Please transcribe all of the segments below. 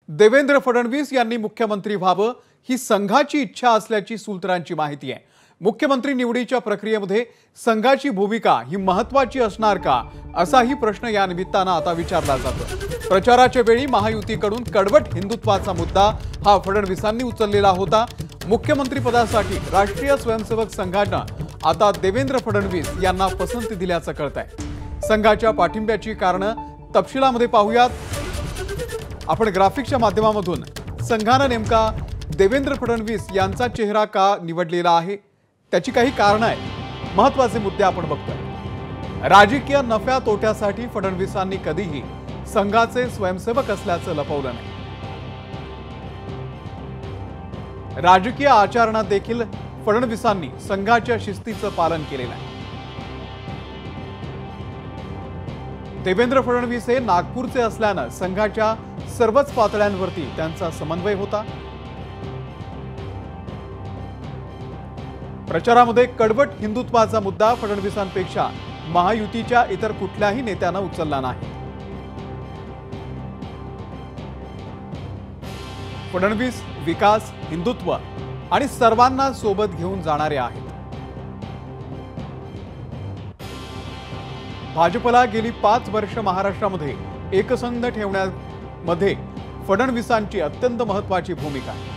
देवेंद्र फडणवीस यांनी मुख्यमंत्री व्हावं ही संघाची इच्छा असल्याची सूत्रांची माहिती आहे। मुख्यमंत्री निवडीच्या प्रक्रियेमध्ये संघाची भूमिका ही महत्त्वाची असणार का, असाही प्रश्न या निमित्तानं आता विचारला जातो। प्रचाराच्या वेळी महायुतीकडून कडवट हिंदुत्वाचा मुद्दा हा फडणवीसांनी उचललेला होता। मुख्यमंत्री पदासाठी राष्ट्रीय स्वयंसेवक संघानं आता देवेंद्र फडणवीस यांना पसंती दिल्याचं कळतंय। संघाच्या पाठिंब्याची कारणं तपशिलामध्ये पाहूयात आपण ग्राफिक्सच्या माध्यमामधून। संघानं नेमका देवेंद्र फडणवीस यांचा चेहरा का निवडलेला आहे, त्याची काही कारणं आहेत। महत्त्वाचे मुद्दे आपण बघतोय। राजकीय नफ्या तोट्यासाठी फडणवीसांनी कधीही संघाचे स्वयंसेवक असल्याचं लपवलं नाही। राजकीय आचरणात देखील फडणवीसांनी संघाच्या शिस्तीचं पालन केलेलं आहे। देवेंद्र फडणवीस हे नागपूरचे असल्यानं संघाच्या सर्वच पातळ्यांवरती त्यांचा समन्वय होता। प्रचारामध्ये कडवट हिंदुत्वाचा मुद्दा फडणवीसांपेक्षा महायुतीच्या इतर कुठल्याही नेत्यानं उचलला नाही। फडणवीस विकास, हिंदुत्व आणि सर्वांना सोबत घेऊन जाणारे आहेत। भाजपला गेली 5 वर्ष महाराष्ट्रामध्ये एकसंध ठेवण्यामध्ये फडणवीसांची अत्यंत महत्त्वाची भूमिका आहे।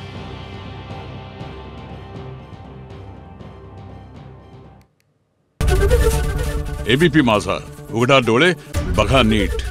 एबीपी माझा, उघडा डोळे बघा नीट।